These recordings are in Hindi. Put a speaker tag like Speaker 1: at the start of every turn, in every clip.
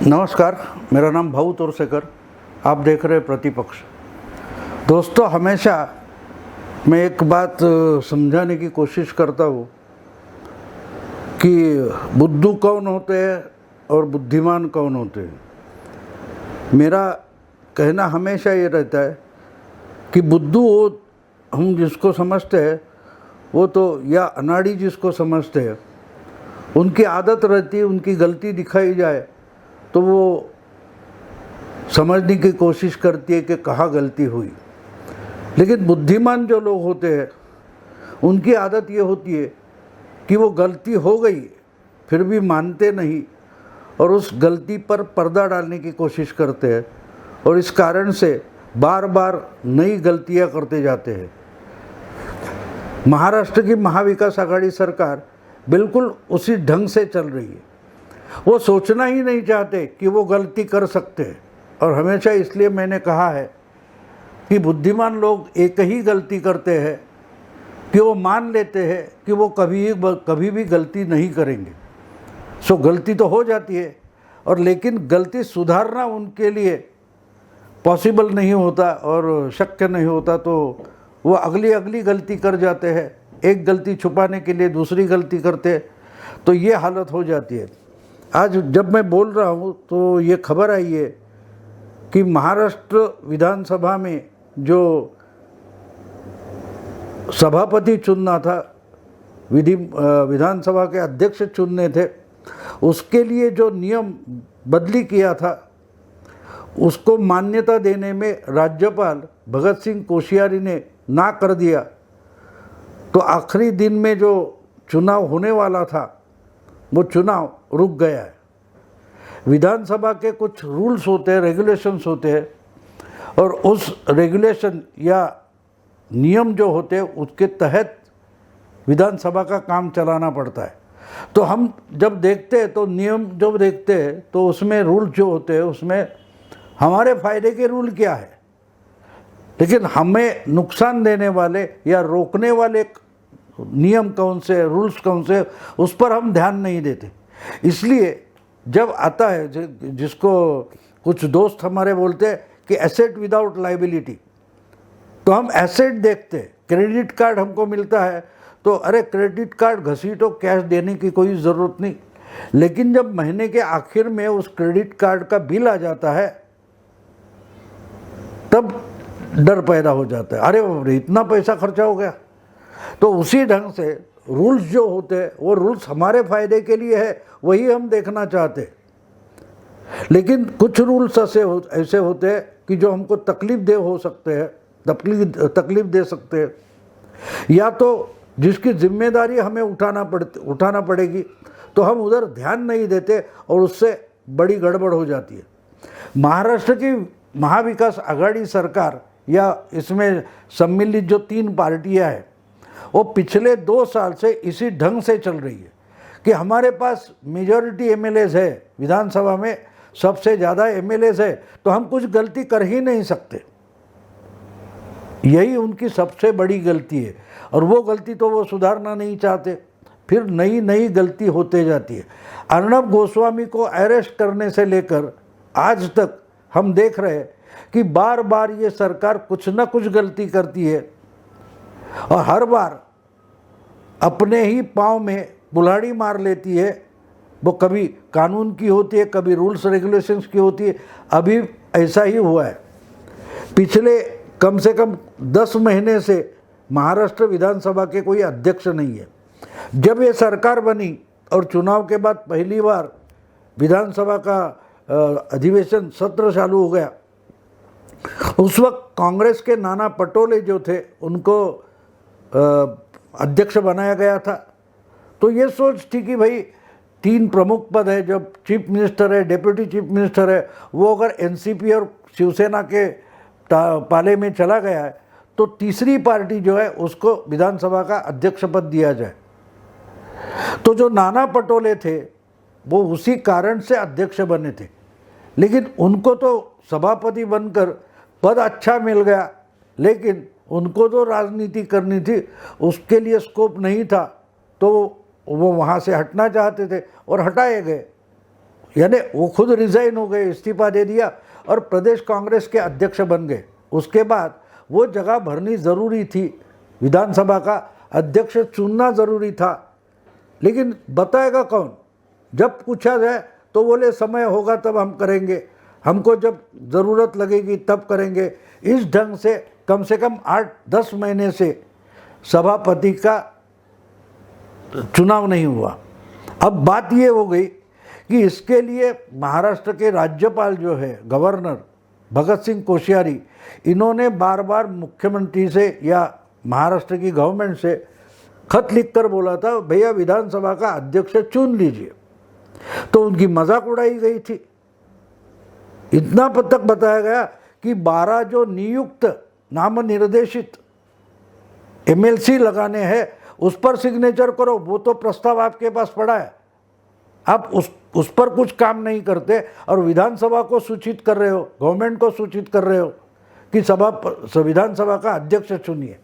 Speaker 1: नमस्कार, मेरा नाम भाऊ तोरसेकर। आप देख रहे हैं प्रतिपक्ष। दोस्तों, हमेशा मैं एक बात समझाने की कोशिश करता हूँ कि बुद्धू कौन होते हैं और बुद्धिमान कौन होते हैं। मेरा कहना हमेशा ये रहता है कि बुद्धू वो हम जिसको समझते हैं वो तो, या अनाड़ी जिसको समझते हैं, उनकी आदत रहती है उनकी गलती दिखाई जाए तो वो समझने की कोशिश करती है कि कहाँ गलती हुई। लेकिन बुद्धिमान जो लोग होते हैं उनकी आदत ये होती है कि वो गलती हो गई फिर भी मानते नहीं और उस गलती पर पर्दा डालने की कोशिश करते हैं और इस कारण से बार बार नई गलतियां करते जाते हैं। महाराष्ट्र की महाविकास आघाड़ी सरकार बिल्कुल उसी ढंग से चल रही है। वो सोचना ही नहीं चाहते कि वो गलती कर सकते हैं और हमेशा इसलिए मैंने कहा है कि बुद्धिमान लोग एक ही गलती करते हैं कि वो मान लेते हैं कि वो कभी भी गलती नहीं करेंगे। सो गलती तो हो जाती है और लेकिन गलती सुधारना उनके लिए पॉसिबल नहीं होता और शक्य नहीं होता, तो वो अगली गलती कर जाते हैं। एक गलती छुपाने के लिए दूसरी गलती करते हैं, तो ये हालत हो जाती है। आज जब मैं बोल रहा हूँ तो ये खबर आई है कि महाराष्ट्र विधानसभा में जो सभापति चुनना था, विधानसभा के अध्यक्ष चुनने थे, उसके लिए जो नियम बदली किया था उसको मान्यता देने में राज्यपाल भगत सिंह कोश्यारी ने ना कर दिया। तो आखिरी दिन में जो चुनाव होने वाला था वो चुनाव रुक गया है। विधानसभा के कुछ रूल्स होते हैं, रेगुलेशंस होते हैं और उस रेगुलेशन या नियम जो होते हैं उसके तहत विधानसभा का काम चलाना पड़ता है। तो हम जब देखते हैं तो नियम जब देखते हैं तो उसमें रूल जो होते हैं उसमें हमारे फ़ायदे के रूल क्या है, लेकिन हमें नुकसान देने वाले या रोकने वाले नियम कौन से, रूल्स कौन से, उस पर हम ध्यान नहीं देते। इसलिए जब आता है जिसको कुछ दोस्त हमारे बोलते हैं कि एसेट विदाउट लाइबिलिटी, तो हम एसेट देखते हैं। क्रेडिट कार्ड हमको मिलता है तो अरे क्रेडिट कार्ड घसीटो, कैश देने की कोई ज़रूरत नहीं। लेकिन जब महीने के आखिर में उस क्रेडिट कार्ड का बिल आ जाता है तब डर पैदा हो जाता है, अरे इतना पैसा खर्चा हो गया। तो उसी ढंग से रूल्स जो होते हैं वो रूल्स हमारे फ़ायदे के लिए है, वही हम देखना चाहते हैं। लेकिन कुछ रूल्स ऐसे होते हैं कि जो हमको तकलीफ दे सकते हैं या तो जिसकी जिम्मेदारी हमें उठाना पड़ेगी, तो हम उधर ध्यान नहीं देते और उससे बड़ी गड़बड़ हो जाती है। महाराष्ट्र की महाविकास आघाड़ी सरकार या इसमें सम्मिलित जो 3 पार्टियां हैं वो पिछले 2 साल से इसी ढंग से चल रही है कि हमारे पास मेजॉरिटी एमएलएज है, विधानसभा में सबसे ज़्यादा एमएलएज है, तो हम कुछ गलती कर ही नहीं सकते। यही उनकी सबसे बड़ी गलती है और वो गलती तो वो सुधारना नहीं चाहते, फिर नई गलती होते जाती है। अर्णब गोस्वामी को अरेस्ट करने से लेकर आज तक हम देख रहे हैं कि बार बार ये सरकार कुछ ना कुछ गलती करती है और हर बार अपने ही पाँव में कुल्हाड़ी मार लेती है। वो कभी कानून की होती है, कभी रूल्स रेगुलेशंस की होती है। अभी ऐसा ही हुआ है। पिछले कम से कम 10 महीने से महाराष्ट्र विधानसभा के कोई अध्यक्ष नहीं है। जब ये सरकार बनी और चुनाव के बाद पहली बार विधानसभा का अधिवेशन सत्र चालू हो गया, उस वक्त कांग्रेस के नाना पटोले जो थे उनको अध्यक्ष बनाया गया था। तो ये सोच थी कि भाई 3 प्रमुख पद है, जब चीफ मिनिस्टर है, डेप्यूटी चीफ मिनिस्टर है, वो अगर एनसीपी और शिवसेना के पाले में चला गया है तो तीसरी पार्टी जो है उसको विधानसभा का अध्यक्ष पद दिया जाए। तो जो नाना पटोले थे वो उसी कारण से अध्यक्ष बने थे, लेकिन उनको तो सभापति बनकर पद अच्छा मिल गया, लेकिन उनको तो राजनीति करनी थी, उसके लिए स्कोप नहीं था, तो वो वहाँ से हटना चाहते थे और हटाए गए। यानी वो खुद रिजाइन हो गए, इस्तीफा दे दिया और प्रदेश कांग्रेस के अध्यक्ष बन गए। उसके बाद वो जगह भरनी ज़रूरी थी, विधानसभा का अध्यक्ष चुनना ज़रूरी था, लेकिन बताएगा कौन? जब पूछा जाए तो बोले समय होगा तब हम करेंगे, हमको जब ज़रूरत लगेगी तब करेंगे। इस ढंग से कम 8-10 महीने से सभापति का चुनाव नहीं हुआ। अब बात ये हो गई कि इसके लिए महाराष्ट्र के राज्यपाल जो है, गवर्नर भगत सिंह कोश्यारी, इन्होंने बार बार मुख्यमंत्री से या महाराष्ट्र की गवर्नमेंट से खत लिखकर बोला था भैया विधानसभा का अध्यक्ष चुन लीजिए, तो उनकी मजाक उड़ाई गई थी। इतना तक बताया गया कि 12 जो नियुक्त नामनिर्देशित एमएलसी लगाने हैं उस पर सिग्नेचर करो, वो तो प्रस्ताव आपके पास पड़ा है, आप उस पर कुछ काम नहीं करते और विधानसभा को सूचित कर रहे हो, गवर्नमेंट को सूचित कर रहे हो कि विधानसभा का अध्यक्ष चुनिए,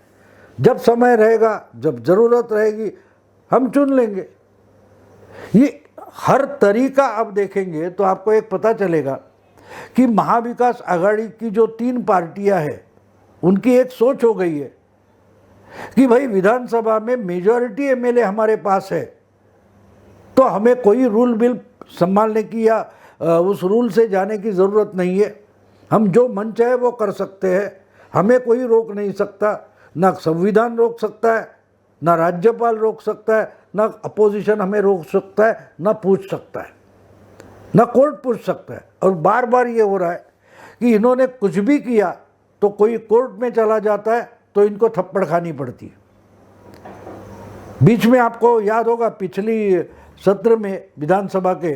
Speaker 1: जब समय रहेगा, जब ज़रूरत रहेगी हम चुन लेंगे। ये हर तरीका आप देखेंगे तो आपको एक पता चलेगा कि महाविकास आघाड़ी की जो 3 पार्टियां हैं उनकी एक सोच हो गई है कि भाई विधानसभा में मेजॉरिटी एमएलए हमारे पास है तो हमें कोई रूल बिल संभालने की या उस रूल से जाने की ज़रूरत नहीं है, हम जो मन चाहे वो कर सकते हैं, हमें कोई रोक नहीं सकता, ना संविधान रोक सकता है, ना राज्यपाल रोक सकता है, ना अपोजिशन हमें रोक सकता है, ना पूछ सकता है, ना कोर्ट पूछ सकता है। और बार बार ये हो रहा है कि इन्होंने कुछ भी किया तो कोई कोर्ट में चला जाता है तो इनको थप्पड़ खानी पड़ती है। बीच में आपको याद होगा पिछली सत्र में विधानसभा के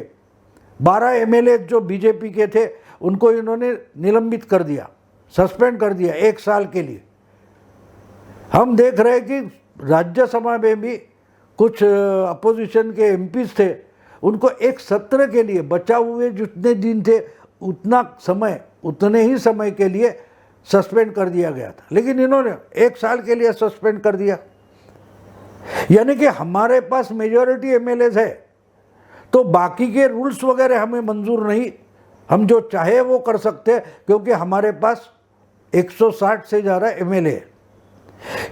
Speaker 1: 12 एमएलए जो बीजेपी के थे उनको इन्होंने निलंबित कर दिया, सस्पेंड कर दिया 1 साल के लिए। हम देख रहे हैं कि राज्यसभा में भी कुछ अपोजिशन के एमपीज थे, उनको एक सत्र के लिए बचा हुए जितने दिन थे उतने ही समय के लिए सस्पेंड कर दिया गया था, लेकिन इन्होंने 1 साल के लिए सस्पेंड कर दिया। यानी कि हमारे पास मेजॉरिटी एमएलए है तो बाकी के रूल्स वगैरह हमें मंजूर नहीं, हम जो चाहे वो कर सकते हैं क्योंकि हमारे पास 160 से ज़्यादा एमएलए है।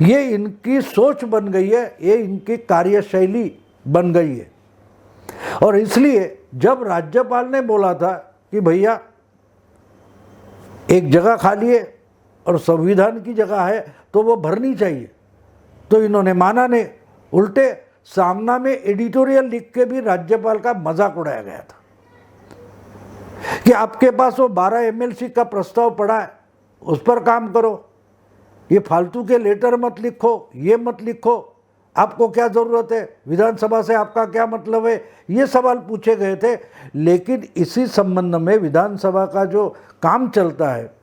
Speaker 1: ये इनकी सोच बन गई है, ये इनकी कार्यशैली बन गई है। और इसलिए जब राज्यपाल ने बोला था कि भैया एक जगह खाली है और संविधान की जगह है तो वो भरनी चाहिए, तो इन्होंने माना नहीं, उल्टे सामना में एडिटोरियल लिख के भी राज्यपाल का मजाक उड़ाया गया था कि आपके पास वो 12 एमएलसी का प्रस्ताव पड़ा है, उस पर काम करो, ये फालतू के लेटर मत लिखो, ये मत लिखो, आपको क्या ज़रूरत है, विधानसभा से आपका क्या मतलब है, ये सवाल पूछे गए थे। लेकिन इसी संबंध में विधानसभा का जो काम चलता है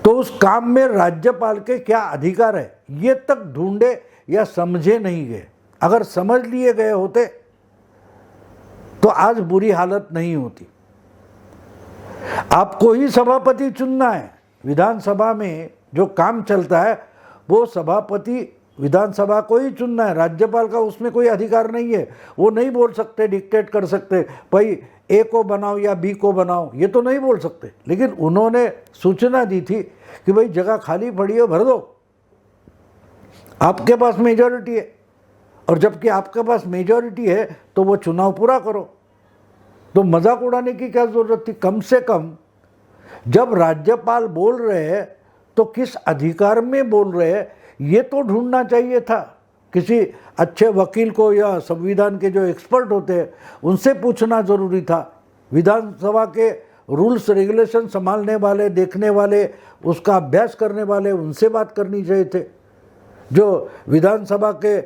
Speaker 1: तो उस काम में राज्यपाल के क्या अधिकार है ये तक ढूंढे या समझे नहीं गए। अगर समझ लिए गए होते तो आज बुरी हालत नहीं होती। आपको ही सभापति चुनना है, विधानसभा में जो काम चलता है वो सभापति विधानसभा को ही चुनना है, राज्यपाल का उसमें कोई अधिकार नहीं है। वो नहीं बोल सकते, डिक्टेट कर सकते भाई ए को बनाओ या बी को बनाओ, ये तो नहीं बोल सकते। लेकिन उन्होंने सूचना दी थी कि भाई जगह खाली पड़ी है, भर दो, आपके पास मेजॉरिटी है, और जबकि आपके पास मेजॉरिटी है तो वो चुनाव पूरा करो। तो मजाक उड़ाने की क्या ज़रूरत थी? कम से कम जब राज्यपाल बोल रहे हैं तो किस अधिकार में बोल रहे हैं ये तो ढूंढना चाहिए था। किसी अच्छे वकील को या संविधान के जो एक्सपर्ट होते हैं उनसे पूछना ज़रूरी था। विधानसभा के रूल्स रेगुलेशन संभालने वाले, देखने वाले, उसका अभ्यास करने वाले, उनसे बात करनी चाहिए थे। जो विधानसभा के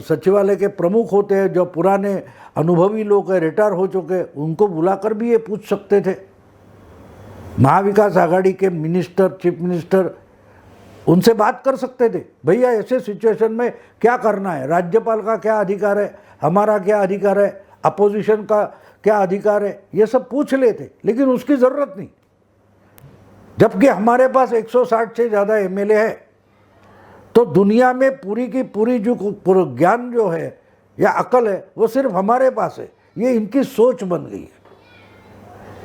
Speaker 1: सचिवालय के प्रमुख होते हैं, जो पुराने अनुभवी लोग हैं, रिटायर हो चुके, उनको बुलाकर भी ये पूछ सकते थे। महाविकास आघाड़ी के मिनिस्टर, चीफ मिनिस्टर, उनसे बात कर सकते थे, भैया ऐसे सिचुएशन में क्या करना है, राज्यपाल का क्या अधिकार है, हमारा क्या अधिकार है, अपोजिशन का क्या अधिकार है, ये सब पूछ लेते। लेकिन उसकी ज़रूरत नहीं, जबकि हमारे पास 160 से ज़्यादा एमएलए है। तो दुनिया में पूरी की पूरी जो ज्ञान जो है या अकल है वो सिर्फ हमारे पास है। ये इनकी सोच बन गई है।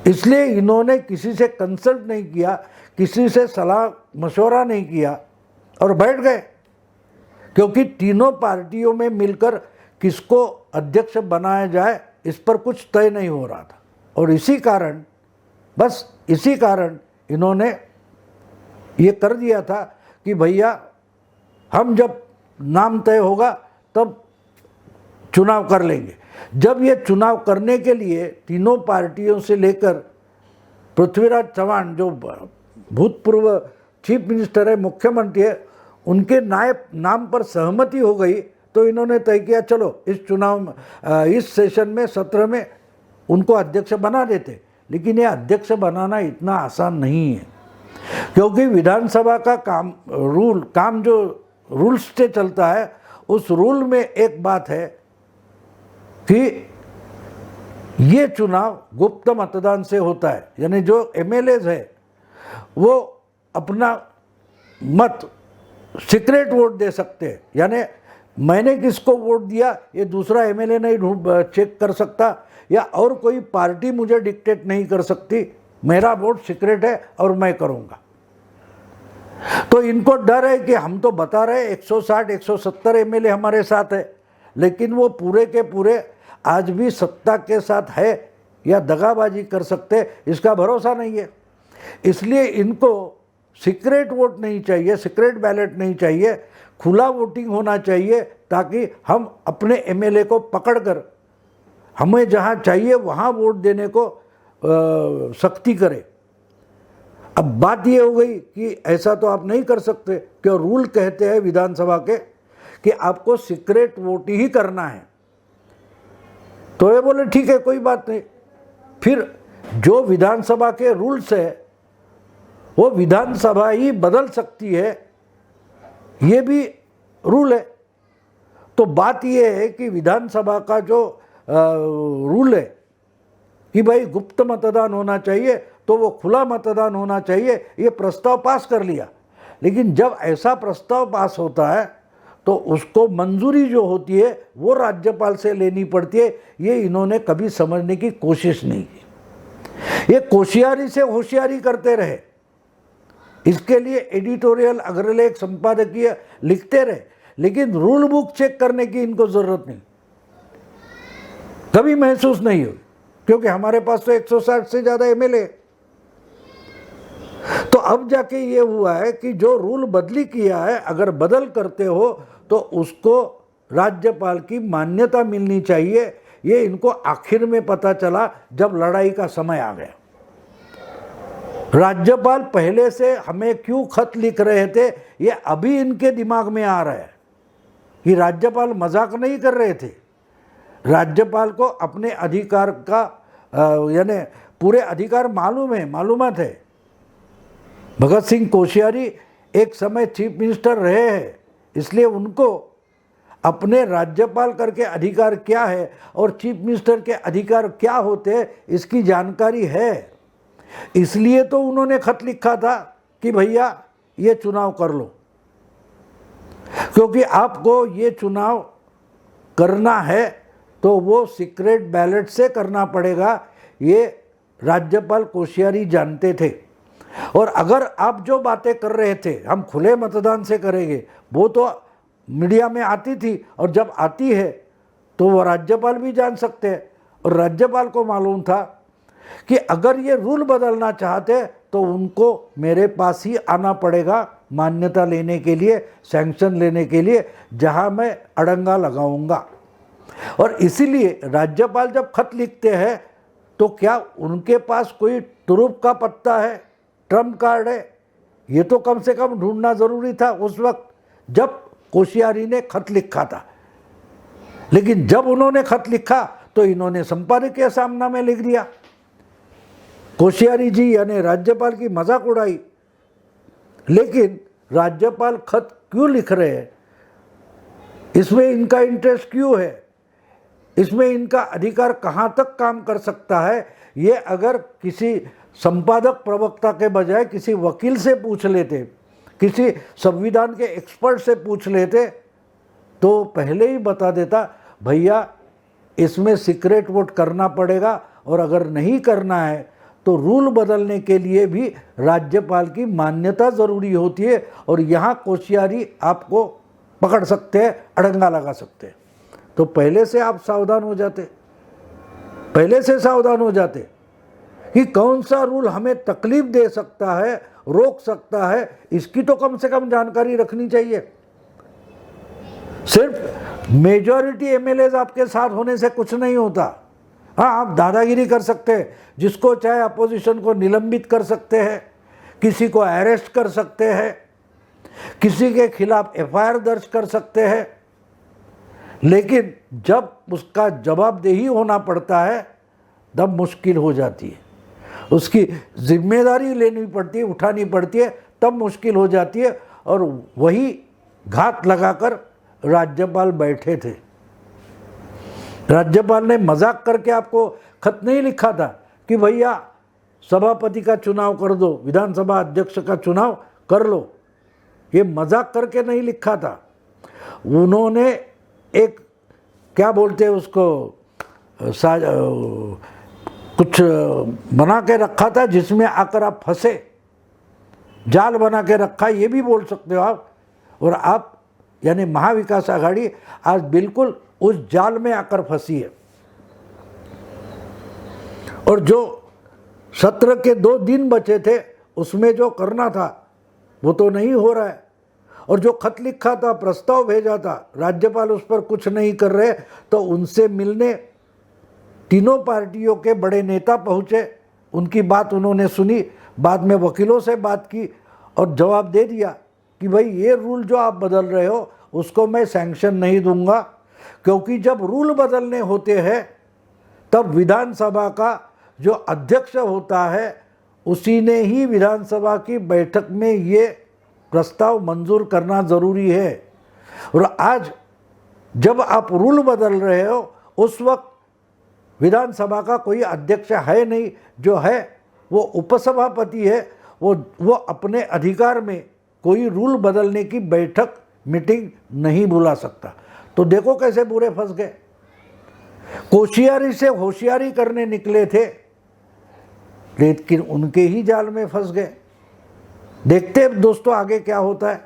Speaker 1: इसलिए इन्होंने किसी से कंसल्ट नहीं किया, किसी से सलाह मशवरा नहीं किया और बैठ गए, क्योंकि तीनों पार्टियों में मिलकर किसको अध्यक्ष बनाया जाए इस पर कुछ तय नहीं हो रहा था। और इसी कारण इन्होंने ये कर दिया था कि भैया हम जब नाम तय होगा तब चुनाव कर लेंगे। जब ये चुनाव करने के लिए तीनों पार्टियों से लेकर पृथ्वीराज चव्हाण जो भूतपूर्व चीफ मिनिस्टर है, मुख्यमंत्री है, उनके नाम पर सहमति हो गई तो इन्होंने तय किया चलो इस सेशन में, सत्र में उनको अध्यक्ष बना देते। लेकिन ये अध्यक्ष बनाना इतना आसान नहीं है, क्योंकि विधानसभा का काम जो रूल्स से चलता है, उस रूल में एक बात है कि ये चुनाव गुप्त मतदान से होता है। यानी जो एमएलएज है वो अपना मत सीक्रेट वोट दे सकते हैं। यानी मैंने किसको वोट दिया ये दूसरा एमएलए नहीं चेक कर सकता, या और कोई पार्टी मुझे डिक्टेट नहीं कर सकती। मेरा वोट सीक्रेट है और मैं करूँगा। तो इनको डर है कि हम तो बता रहे 160-170 एमएलए हमारे साथ है, लेकिन वो पूरे के पूरे आज भी सत्ता के साथ है या दगाबाजी कर सकते, इसका भरोसा नहीं है। इसलिए इनको सीक्रेट वोट नहीं चाहिए, सीक्रेट बैलेट नहीं चाहिए, खुला वोटिंग होना चाहिए, ताकि हम अपने एमएलए को पकड़कर हमें जहाँ चाहिए वहाँ वोट देने को सख्ती करें। अब बात ये हो गई कि ऐसा तो आप नहीं कर सकते, क्यों रूल कहते हैं विधानसभा के कि आपको सीक्रेट वोट ही करना है। तो ये बोले ठीक है कोई बात नहीं। फिर जो विधानसभा के रूल्स है वो विधानसभा ही बदल सकती है, ये भी रूल है। तो बात ये है कि विधानसभा का जो रूल है कि भाई गुप्त मतदान होना चाहिए, तो वो खुला मतदान होना चाहिए, ये प्रस्ताव पास कर लिया। लेकिन जब ऐसा प्रस्ताव पास होता है तो उसको मंजूरी जो होती है वो राज्यपाल से लेनी पड़ती है। ये इन्होंने कभी समझने की कोशिश नहीं की। ये कोशियारी से होशियारी करते रहे, इसके लिए एडिटोरियल अग्रलेख संपादकीय लिखते रहे, लेकिन रूल बुक चेक करने की इनको जरूरत नहीं, कभी महसूस नहीं हुई, क्योंकि हमारे पास तो 160 से ज़्यादा एमएलए। तो अब जाके ये हुआ है कि जो रूल बदली किया है, अगर बदल करते हो तो उसको राज्यपाल की मान्यता मिलनी चाहिए। ये इनको आखिर में पता चला जब लड़ाई का समय आ गया। राज्यपाल पहले से हमें क्यों खत लिख रहे थे, ये अभी इनके दिमाग में आ रहा है कि राज्यपाल मजाक नहीं कर रहे थे। राज्यपाल को अपने अधिकार का यानी पूरे अधिकार मालूमात है। भगत सिंह कोश्यारी एक समय चीफ मिनिस्टर रहे हैं, इसलिए उनको अपने राज्यपाल करके अधिकार क्या है और चीफ मिनिस्टर के अधिकार क्या होते हैं इसकी जानकारी है। इसलिए तो उन्होंने खत लिखा था कि भैया ये चुनाव कर लो, क्योंकि आपको ये चुनाव करना है तो वो सीक्रेट बैलेट से करना पड़ेगा। ये राज्यपाल कोश्यारी जानते थे। और अगर आप जो बातें कर रहे थे हम खुले मतदान से करेंगे, वो तो मीडिया में आती थी, और जब आती है तो वो राज्यपाल भी जान सकते हैं। और राज्यपाल को मालूम था कि अगर ये रूल बदलना चाहते तो उनको मेरे पास ही आना पड़ेगा मान्यता लेने के लिए, सैंक्शन लेने के लिए, जहां मैं अड़ंगा लगाऊंगा। और इसीलिए राज्यपाल जब खत लिखते हैं तो क्या उनके पास कोई तुरुप का पत्ता है, ट्रम्प कार्ड है? ये तो कम से कम ढूंढना ज़रूरी था उस वक्त जब कोश्यारी ने खत लिखा था। लेकिन जब उन्होंने खत लिखा तो इन्होंने संपादकीय सामना में लिख दिया। कोश्यारी जी यानी राज्यपाल की मजाक उड़ाई। लेकिन राज्यपाल खत क्यों लिख रहे हैं, इसमें इनका इंटरेस्ट क्यों है, इसमें इनका अधिकार कहाँ तक काम कर सकता है, ये अगर किसी संपादक प्रवक्ता के बजाय किसी वकील से पूछ लेते, किसी संविधान के एक्सपर्ट से पूछ लेते, तो पहले ही बता देता भैया इसमें सीक्रेट वोट करना पड़ेगा, और अगर नहीं करना है तो रूल बदलने के लिए भी राज्यपाल की मान्यता ज़रूरी होती है, और यहाँ कोश्यारी आपको पकड़ सकते हैं, अड़ंगा लगा सकते हैं। तो पहले से आप सावधान हो जाते, पहले से सावधान हो जाते कि कौन सा रूल हमें तकलीफ दे सकता है, रोक सकता है, इसकी तो कम से कम जानकारी रखनी चाहिए। सिर्फ मेजॉरिटी एमएलएज आपके साथ होने से कुछ नहीं होता। हाँ, आप दादागिरी कर सकते हैं, जिसको चाहे अपोजिशन को निलंबित कर सकते हैं, किसी को अरेस्ट कर सकते हैं, किसी के खिलाफ एफआईआर दर्ज कर सकते हैं, लेकिन जब उसका जवाबदेही होना पड़ता है तब मुश्किल हो जाती है, उसकी जिम्मेदारी लेनी पड़ती है, उठानी पड़ती है, तब मुश्किल हो जाती है। और वही घात लगाकर राज्यपाल बैठे थे। राज्यपाल ने मजाक करके आपको खत नहीं लिखा था कि भैया सभापति का चुनाव कर दो, विधानसभा अध्यक्ष का चुनाव कर लो, ये मजाक करके नहीं लिखा था। उन्होंने एक क्या बोलते हैं उसको, कुछ बना के रखा था जिसमें आकर आप फंसे, जाल बना के रखा, ये भी बोल सकते हो आप। और आप यानी महाविकास आघाड़ी आज बिल्कुल उस जाल में आकर फंसी है। और जो सत्र के 2 दिन बचे थे उसमें जो करना था वो तो नहीं हो रहा है, और जो खत लिखा था, प्रस्ताव भेजा था, राज्यपाल उस पर कुछ नहीं कर रहे, तो उनसे मिलने तीनों पार्टियों के बड़े नेता पहुँचे, उनकी बात उन्होंने सुनी, बाद में वकीलों से बात की और जवाब दे दिया कि भाई ये रूल जो आप बदल रहे हो उसको मैं सैंक्शन नहीं दूंगा, क्योंकि जब रूल बदलने होते हैं तब विधानसभा का जो अध्यक्ष होता है उसी ने ही विधानसभा की बैठक में ये प्रस्ताव मंजूर करना ज़रूरी है। और आज जब आप रूल बदल रहे हो उस वक्त विधानसभा का कोई अध्यक्ष है नहीं, जो है वो उपसभापति है, वो अपने अधिकार में कोई रूल बदलने की बैठक, मीटिंग नहीं बुला सकता। तो देखो कैसे बुरे फंस गए, कोशियारी से होशियारी करने निकले थे लेकिन उनके ही जाल में फंस गए। देखते हैं दोस्तों आगे क्या होता है।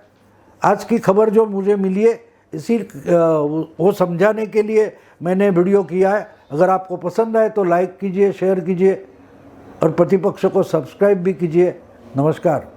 Speaker 1: आज की खबर जो मुझे मिली है इसी वो समझाने के लिए मैंने वीडियो किया है। अगर आपको पसंद आए तो लाइक कीजिए, शेयर कीजिए और प्रतिपक्ष को सब्सक्राइब भी कीजिए। नमस्कार।